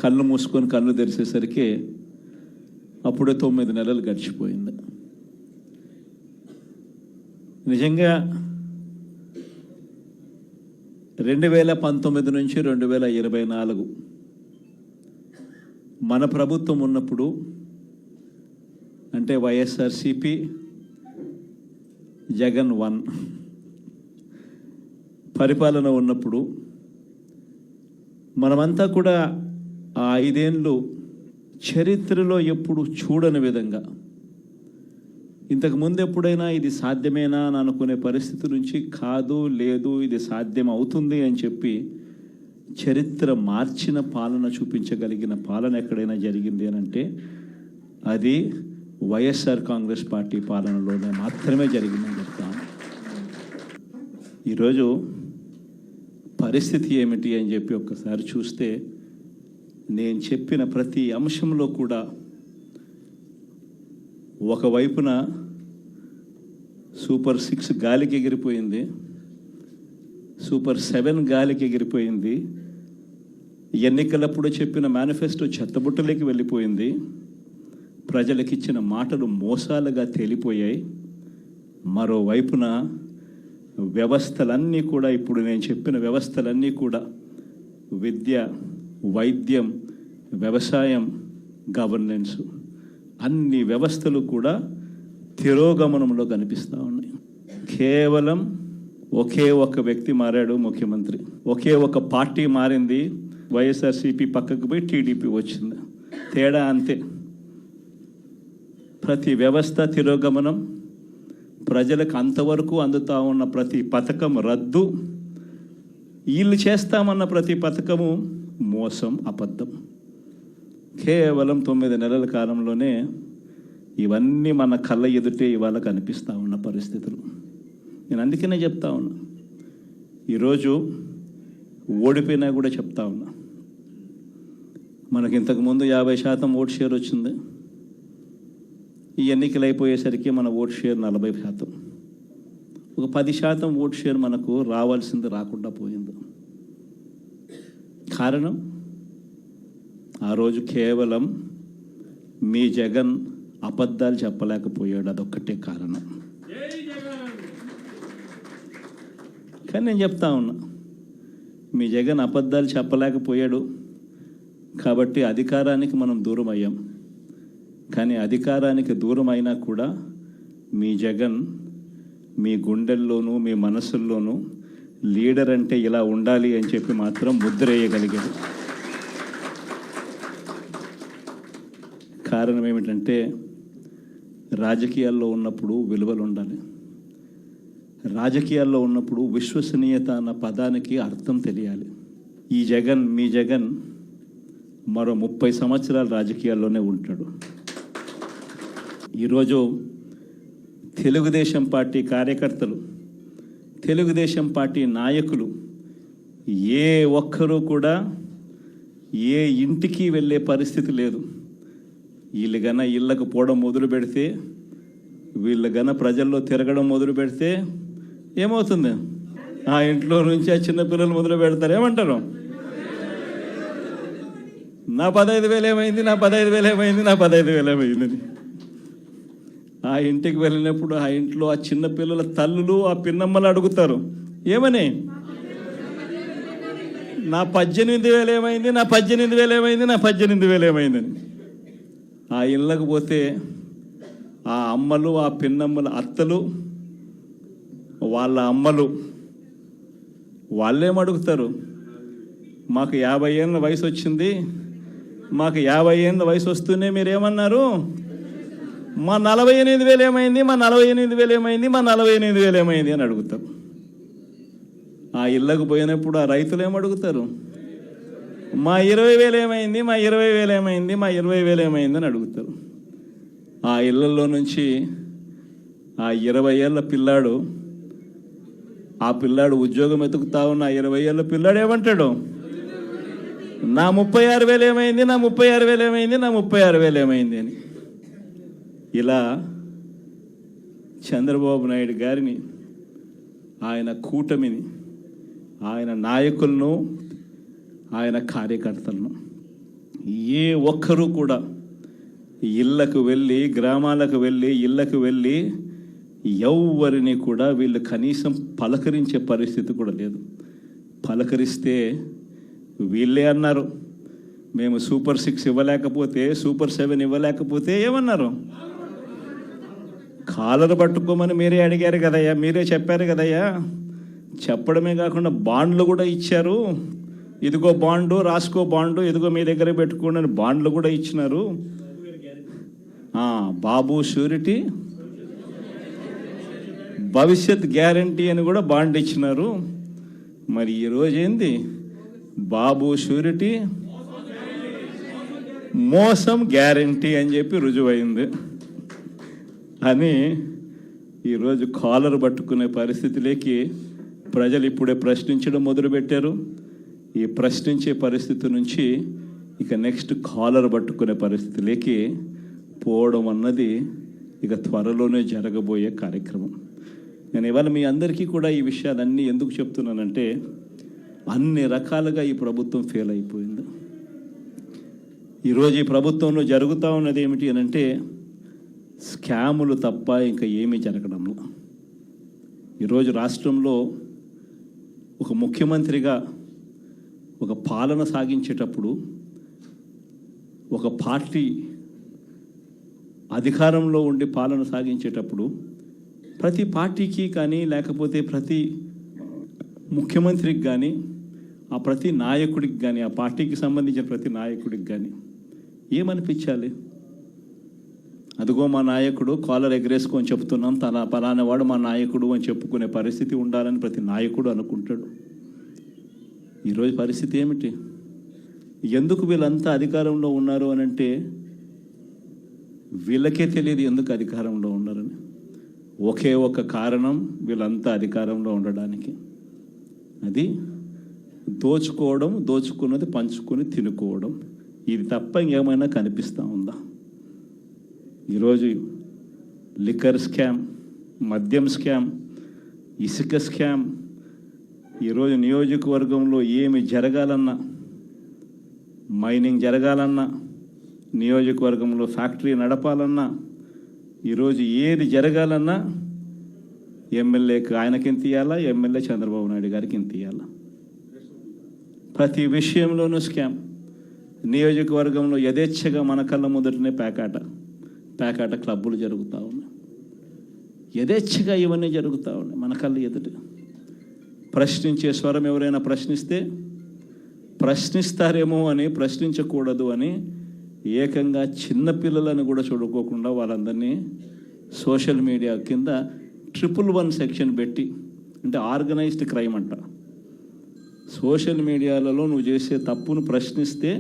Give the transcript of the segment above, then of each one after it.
కళ్ళు మూసుకొని కళ్ళు తెరిచేసరికి అప్పుడే 9 నెలలు గడిచిపోయింది. నిజంగా 2019 నుంచి 2024 మన ప్రభుత్వం ఉన్నప్పుడు, అంటే వైఎస్ఆర్సిపి జగన్ 1 పరిపాలన ఉన్నప్పుడు మనమంతా కూడా ఆ 5 ఏళ్ళు చరిత్రలో ఎప్పుడు చూడని విధంగా, ఇంతకుముందు ఎప్పుడైనా ఇది సాధ్యమేనా అని అనుకునే పరిస్థితి నుంచి కాదు, లేదు, ఇది సాధ్యం అవుతుంది అని చెప్పి చరిత్ర మార్చిన పాలన చూపించగలిగిన పాలన ఎక్కడైనా జరిగింది అని అంటే అది వైఎస్ఆర్ కాంగ్రెస్ పార్టీ పాలనలోనే మాత్రమే జరిగిందని చెప్తాను. ఈరోజు పరిస్థితి ఏమిటి అని చెప్పి ఒక్కసారి చూస్తే, నేను చెప్పిన ప్రతి అంశంలో కూడా ఒకవైపున సూపర్ 6 గాలికి ఎగిరిపోయింది, సూపర్ 7 గాలికి ఎగిరిపోయింది, ఎన్నికలప్పుడు చెప్పిన మేనిఫెస్టో చెత్తబుట్టలోకి వెళ్ళిపోయింది, ప్రజలకు ఇచ్చిన మాటలు మోసాలుగా తేలిపోయాయి. మరోవైపున వ్యవస్థలన్నీ కూడా, ఇప్పుడు నేను చెప్పిన వ్యవస్థలన్నీ కూడా విద్య, వైద్యం, వ్యవసాయం, గవర్నెన్స్, అన్ని వ్యవస్థలు కూడా తిరోగమనంలో కనిపిస్తూ ఉన్నాయి. కేవలం ఒకే ఒక వ్యక్తి మారాడు ముఖ్యమంత్రి, ఒకే ఒక పార్టీ మారింది, వైఎస్ఆర్సీపీ పక్కకు పోయి టీడీపీ వచ్చింది. తేడా అంతే. ప్రతి వ్యవస్థ తిరోగమనం, ప్రజలకు అంతవరకు అందుతూ ఉన్న ప్రతి పథకం రద్దు, వీళ్ళు చేస్తామన్న ప్రతి పథకము మోసం, అబద్ధం. కేవలం 9 నెలల కాలంలోనే ఇవన్నీ మన కళ్ళ ఎదుటే ఇవాళ కనిపిస్తూ ఉన్న పరిస్థితులు. నేను అందుకనే చెప్తా ఉన్నా, ఈరోజు ఓడిపోయినా కూడా చెప్తా ఉన్నా, మనకి ఇంతకుముందు 50% ఓట్ షేర్ వచ్చింది. ఈ ఎన్నికలు అయిపోయేసరికి మన ఓట్ షేర్ 40%. ఒక 10% ఓట్ షేర్ మనకు రావాల్సింది రాకుండా పోయింది. కారణం, ఆ రోజు కేవలం మీ జగన్ అబద్ధాలు చెప్పలేకపోయాడు, అదొక్కటే కారణం. కానీ నేను చెప్తా ఉన్నా, మీ జగన్ అబద్ధాలు చెప్పలేకపోయాడు కాబట్టి అధికారానికి మనం దూరం అయ్యాం. కానీ అధికారానికి దూరం అయినా కూడా మీ జగన్ మీ గుండెల్లోనూ మీ మనసుల్లోనూ లీడర్ అంటే ఇలా ఉండాలి అని చెప్పి మాత్రం ముద్ర వేయగలిగాడు. కారణం ఏమిటంటే, రాజకీయాల్లో ఉన్నప్పుడు విలువలు ఉండాలి, రాజకీయాల్లో ఉన్నప్పుడు విశ్వసనీయత అన్న పదానికి అర్థం తెలియాలి. ఈ జగన్, మీ జగన్ మరో 30 సంవత్సరాలు రాజకీయాల్లోనే ఉంటాడు. ఈరోజు తెలుగుదేశం పార్టీ కార్యకర్తలు, తెలుగుదేశం పార్టీ నాయకులు ఏ ఒక్కరూ కూడా ఏ ఇంటికి వెళ్ళే పరిస్థితి లేదు. వీళ్ళు గన ఇళ్ళకు పోవడం మొదలు పెడితే, వీళ్ళు గన ప్రజల్లో తిరగడం మొదలు పెడితే ఏమవుతుంది? ఆ ఇంట్లో నుంచి ఆ చిన్నపిల్లలు మొదలు పెడతారు. ఏమంటారు? నా 15,000 ఏమైంది, నా 15,000 ఏమైంది, నా 15,000 ఏమైందని. ఆ ఇంటికి వెళ్ళినప్పుడు ఆ ఇంట్లో ఆ చిన్నపిల్లల తల్లులు, ఆ పిన్నమ్మలు అడుగుతారు, ఏమని? నా 18,000 ఏమైంది, నా 18,000 ఏమైంది, నా 18,000 ఏమైందని. ఆ ఇళ్ళకు పోతే ఆ అమ్మలు, ఆ పిన్నమ్మల అత్తలు, వాళ్ళ అమ్మలు వాళ్ళేమడుగుతారు? మాకు 50 ఏళ్ళ వయసు వచ్చింది, మాకు 50 ఏళ్ళ వయసు వస్తూనే మీరేమన్నారు? మా 48,000 ఏమైంది, మా 48,000 ఏమైంది, మా 48,000 ఏమైంది అని అడుగుతారు. ఆ ఇళ్ళకు పోయినప్పుడు ఆ రైతులు ఏమడుగుతారు? మా 20,000 ఏమైంది, మా 20,000 ఏమైంది, మా 20,000 ఏమైంది అని అడుగుతారు. ఆ ఇళ్ళల్లో నుంచి ఆ 20 ఏళ్ళ పిల్లాడు, ఆ పిల్లాడు ఉద్యోగం ఎతుకుతా ఉన్న 20 ఏళ్ళ పిల్లాడు ఏమంటాడు? నా 36,000 ఏమైంది, నా 36,000 ఏమైంది, నా 36,000 ఏమైంది అని. ఇలా చంద్రబాబు నాయుడు గారిని, ఆయన కూటమిని, ఆయన నాయకులను, ఆయన కార్యకర్తలను ఏ ఒక్కరూ కూడా ఇళ్ళకు వెళ్ళి, గ్రామాలకు వెళ్ళి, ఇళ్ళకు వెళ్ళి ఎవరిని కూడా వీళ్ళు కనీసం పలకరించే పరిస్థితి కూడా లేదు. పలకరిస్తే వీళ్ళే అన్నారు, మేము సూపర్ 6 ఇవ్వలేకపోతే, సూపర్ 7 ఇవ్వలేకపోతే ఏమన్నారు? కాలర్ పట్టుకోమని మీరే అడిగారు కదయ్యా, మీరే చెప్పారు కదయ్యా. చెప్పడమే కాకుండా బాండ్లు కూడా ఇచ్చారు. ఇదిగో బాండు, రాసుకో బాండు, ఇదిగో మీ దగ్గర పెట్టుకోండి అని బాండ్లు కూడా ఇచ్చినారు. బాబు షూరిటీ, భవిష్యత్ గ్యారంటీ అని కూడా బాండ్ ఇచ్చినారు. మరి ఈరోజు ఏంది? బాబు షూరిటీ, మోసం గ్యారంటీ అని చెప్పి రుజువైంది అని ఈరోజు కాలర్ పట్టుకునే పరిస్థితిలోకి ప్రజలు ఇప్పుడే ప్రశ్నించడం మొదలుపెట్టారు. ఈ ప్రశ్నించే పరిస్థితి నుంచి ఇక నెక్స్ట్ కాలర్ పట్టుకునే పరిస్థితిలోకి పోవడం అన్నది ఇక త్వరలోనే జరగబోయే కార్యక్రమం. నేను ఇవాళ మీ అందరికీ కూడా ఈ విషయాలన్నీ ఎందుకు చెప్తున్నానంటే, అన్ని రకాలుగా ఈ ప్రభుత్వం ఫెయిల్ అయిపోయింది. ఈరోజు ఈ ప్రభుత్వంలో జరుగుతూ ఉన్నది ఏమిటి అని అంటే, స్కాములు తప్ప ఇంకా ఏమీ జరగడంలో. ఈరోజు రాష్ట్రంలో ఒక ముఖ్యమంత్రిగా ఒక పాలన సాగించేటప్పుడు, ఒక పార్టీ అధికారంలో ఉండి పాలన సాగించేటప్పుడు ప్రతి పార్టీకి కానీ, లేకపోతే ప్రతి ముఖ్యమంత్రికి కానీ, ఆ ప్రతి నాయకుడికి కానీ, ఆ పార్టీకి సంబంధించిన ప్రతి నాయకుడికి కానీ ఏమనిపించాలి? అదిగో మా నాయకుడు, కాలర్ ఎగరేసుకొని చెప్తున్నాం, తన పలానా వాడు మా నాయకుడు అని చెప్పుకునే పరిస్థితి ఉండాలని ప్రతి నాయకుడు అనుకుంటాడు. ఈరోజు పరిస్థితి ఏమిటి? ఎందుకు వీళ్ళంతా అధికారంలో ఉన్నారు అని అంటే, వీళ్ళకే తెలియదు ఎందుకు అధికారంలో ఉన్నారని. ఒకే ఒక కారణం వీళ్ళంతా అధికారంలో ఉండడానికి, అది దోచుకోవడం, దోచుకున్నది పంచుకొని తినుకోవడం. ఇది తప్ప ఇంకేమైనా కనిపిస్తూ ఉందా? ఈరోజు లిక్కర్ స్కామ్, మద్యం స్కామ్, ఇసుక స్కామ్. ఈరోజు నియోజకవర్గంలో ఏమి జరగాలన్నా, మైనింగ్ జరగాలన్నా, నియోజకవర్గంలో ఫ్యాక్టరీ నడపాలన్నా, ఈరోజు ఏది జరగాలన్నా ఎమ్మెల్యేకి ఆయనకి ఎంత ఇవ్వాలా, ఎమ్మెల్యే చంద్రబాబు నాయుడు గారికి ఎంత ఇవ్వాలా. ప్రతి విషయంలోనూ స్కామ్. నియోజకవర్గంలో యథేచ్ఛగా మన కళ్ళ ముందటనే పేకాట క్లబ్బులు జరుగుతూ ఉన్నాయి. యథేచ్ఛగా ఇవన్నీ జరుగుతూ ఉన్నాయి మన కళ్ళ ఎదుట. ప్రశ్నించే స్వరం ఎవరైనా ప్రశ్నిస్తారేమో అని, ప్రశ్నించకూడదు అని ఏకంగా చిన్నపిల్లలను కూడా చూడుకోకుండా వాళ్ళందరినీ సోషల్ మీడియా కింద 111 సెక్షన్ పెట్టి, అంటే ఆర్గనైజ్డ్ క్రైమ్ అంట. సోషల్ మీడియాలలో నువ్వు చేసే తప్పును ప్రశ్నిస్తే,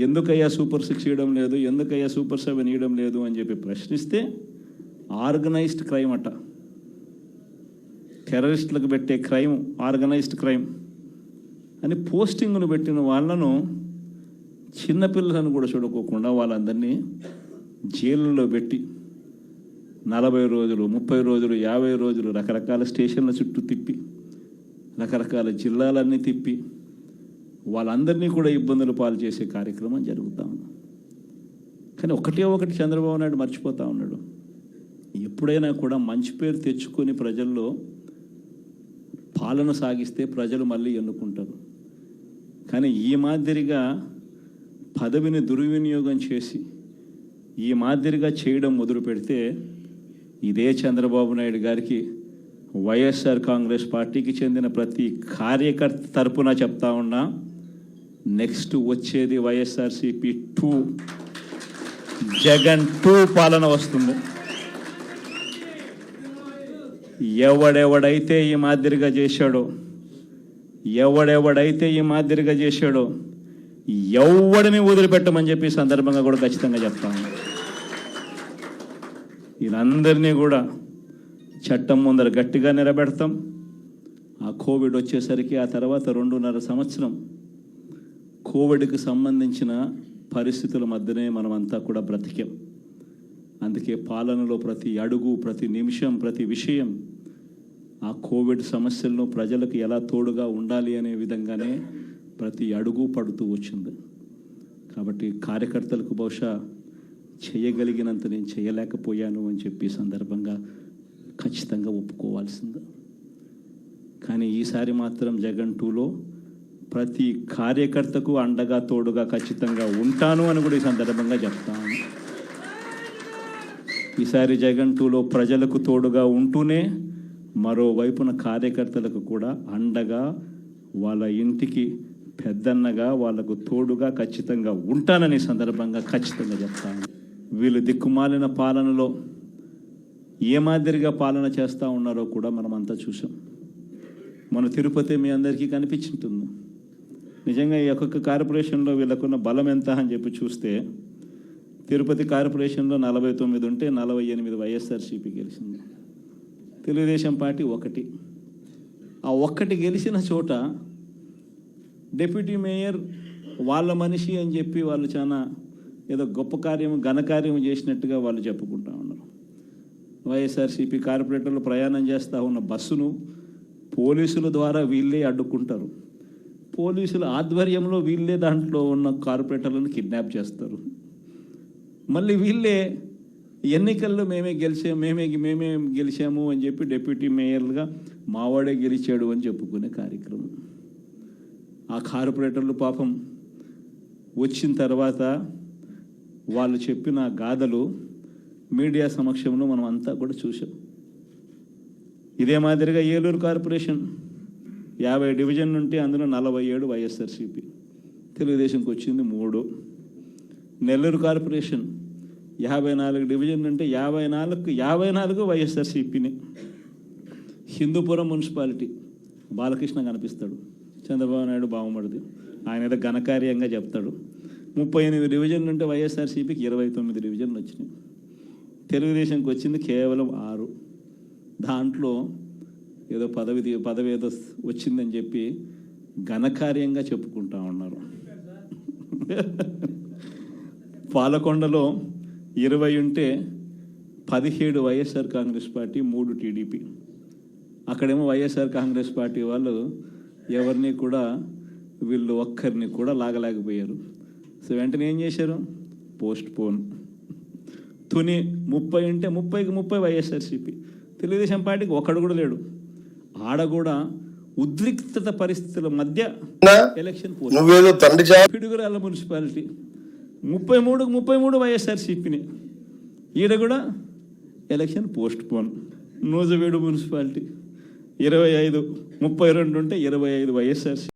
ఎందుకయ్యా సూపర్ 6 ఇవ్వడం లేదు, ఎందుకయ్యా సూపర్ 7 ఇవ్వడం లేదు అని చెప్పి ప్రశ్నిస్తే ఆర్గనైజ్డ్ క్రైమ్ అట. టెర్రరిస్టులకు పెట్టే క్రైమ్ ఆర్గనైజ్డ్ క్రైమ్ అని పోస్టింగ్ను పెట్టిన వాళ్ళను, చిన్నపిల్లలను కూడా చూడుకోకుండా వాళ్ళందరినీ జైళ్ళలో పెట్టి 40 రోజులు, 30 రోజులు, 50 రోజులు రకరకాల స్టేషన్ల చుట్టూ తిప్పి, రకరకాల జిల్లాలన్నీ తిప్పి వాళ్ళందరినీ కూడా ఇబ్బందులు పాలు చేసే కార్యక్రమం జరుగుతూ ఉంది. కానీ ఒకటి చంద్రబాబు నాయుడు మర్చిపోతూ ఉన్నాడు. ఎప్పుడైనా కూడా మంచి పేరు తెచ్చుకొని ప్రజల్లో పాలన సాగిస్తే ప్రజలు మళ్ళీ ఎన్నుకుంటారు. కానీ ఈ మాదిరిగా పదవిని దుర్వినియోగం చేసి ఈ మాదిరిగా చేయడం మొదలు పెడితే, ఇదే చంద్రబాబు నాయుడు గారికి వైఎస్ఆర్ కాంగ్రెస్ పార్టీకి చెందిన ప్రతి కార్యకర్త తరపున చెప్తా ఉన్నా, నెక్స్ట్ వచ్చేది వైఎస్ఆర్సీపీ 2, జగన్ 2 పాలన వస్తుంది. ఎవడెవడైతే ఈ మాదిరిగా చేశాడో, ఎవడిని వదిలిపెట్టమని చెప్పి సందర్భంగా కూడా ఖచ్చితంగా చెప్తాను. వీళ్ళందరినీ కూడా చట్టం ముందర గట్టిగా నిలబెడతాం. ఆ కోవిడ్ వచ్చేసరికి ఆ తర్వాత 2.5 సంవత్సరం కోవిడ్కి సంబంధించిన పరిస్థితుల మధ్యనే మనమంతా కూడా బ్రతికాం. అందుకే పాలనలో ప్రతి అడుగు, ప్రతి నిమిషం, ప్రతి విషయం ఆ కోవిడ్ సమస్యలను ప్రజలకు ఎలా తోడుగా ఉండాలి అనే విధంగానే ప్రతి అడుగు పడుతూ వచ్చింది. కాబట్టి కార్యకర్తలకు బహుశా చేయగలిగినంత నేను చేయలేకపోయాను అని చెప్పి సందర్భంగా ఖచ్చితంగా ఒప్పుకోవాల్సింది. కానీ ఈసారి మాత్రం జగన్ 2లో ప్రతి కార్యకర్తకు అండగా తోడుగా ఖచ్చితంగా ఉంటాను అని కూడా ఈ సందర్భంగా చెప్తాను. ఈసారి జగన్ 2లో ప్రజలకు తోడుగా ఉంటూనే మరోవైపున కార్యకర్తలకు కూడా అండగా వాళ్ళ ఇంటికి పెద్దన్నగా వాళ్ళకు తోడుగా ఖచ్చితంగా ఉంటానని సందర్భంగా ఖచ్చితంగా చెప్తాను. వీళ్ళు దిక్కుమాలిన పాలనలో ఏ మాదిరిగా పాలన చేస్తూ ఉన్నారో కూడా మనమంతా చూసాం. మన తిరుపతి మీ అందరికీ కనిపించుంటుంది. నిజంగా ఈ ఒక్కొక్క కార్పొరేషన్లో వీళ్ళకున్న బలం ఎంత అని చెప్పి చూస్తే తిరుపతి కార్పొరేషన్లో 49 ఉంటే 48 వైఎస్ఆర్సీపీ గెలిచింది. తెలుగుదేశం పార్టీ 1. ఆ 1 గెలిచిన చోట డిప్యూటీ మేయర్ వాళ్ళ మనిషి అని చెప్పి వాళ్ళు చాలా ఏదో గొప్ప కార్యం ఘనకార్యం చేసినట్టుగా వాళ్ళు చెప్పుకుంటా ఉన్నారు. వైఎస్ఆర్సీపీ కార్పొరేటర్లు ప్రయాణం చేస్తూ ఉన్న బస్సును పోలీసుల ద్వారా వీళ్ళే అడ్డుకుంటారు. పోలీసుల ఆధ్వర్యంలో వీళ్ళే దాంట్లో ఉన్న కార్పొరేటర్లను కిడ్నాప్ చేస్తారు. మళ్ళీ వీళ్ళే ఎన్నికల్లో మేమే గెలిచాము అని చెప్పి డిప్యూటీ మేయర్లుగా మావాడే గెలిచాడు అని చెప్పుకునే కార్యక్రమం. ఆ కార్పొరేటర్లు పాపం వచ్చిన తర్వాత వాళ్ళు చెప్పిన గాథలు మీడియా సమక్షంలో మనం అంతా కూడా చూసాం. ఇదే మాదిరిగా ఏలూరు కార్పొరేషన్ 50 డివిజన్ ఉంటే అందులో 47 వైఎస్ఆర్సీపీ, తెలుగుదేశంకి వచ్చింది 3. నెల్లూరు కార్పొరేషన్ 54 డివిజన్ ఉంటే 54 వైఎస్ఆర్సీపీని. హిందూపురం మున్సిపాలిటీ బాలకృష్ణ కనిపిస్తాడు, చంద్రబాబు నాయుడు బావమరిది, ఆయన ఏదో ఘనకార్యంగా చెప్తాడు. 38 డివిజన్లు ఉంటే వైఎస్ఆర్సీపీకి 29 డివిజన్లు వచ్చినాయి. తెలుగుదేశంకి వచ్చింది కేవలం 6. దాంట్లో ఏదో పదవి ఏదో వచ్చిందని చెప్పి ఘనకార్యంగా చెప్పుకుంటా ఉన్నారు. పాలకొండలో 20 ఉంటే 17 వైఎస్ఆర్ కాంగ్రెస్ పార్టీ, 3 టీడీపీ. అక్కడేమో వైఎస్ఆర్ కాంగ్రెస్ పార్టీ వాళ్ళు ఎవరిని కూడా వీళ్ళు ఒక్కరిని కూడా లాగలేకపోయారు. సో వెంటనే ఏం చేశారు? Post phone. తుని 30 ఉంటే 30కి 30 వైఎస్ఆర్సీపీ. తెలుగుదేశం పార్టీకి ఒక్కడు కూడా లేడు. ఆడ కూడా ఉద్రిక్తత పరిస్థితుల మధ్య ఎలక్షన్ పిడుగురాల మున్సిపాలిటీ 33 వైఎస్ఆర్సీపీని. ఈడ కూడా election post phone. Nuzvid municipality 32 ఉంటే 25 వైఎస్ఆర్సీ.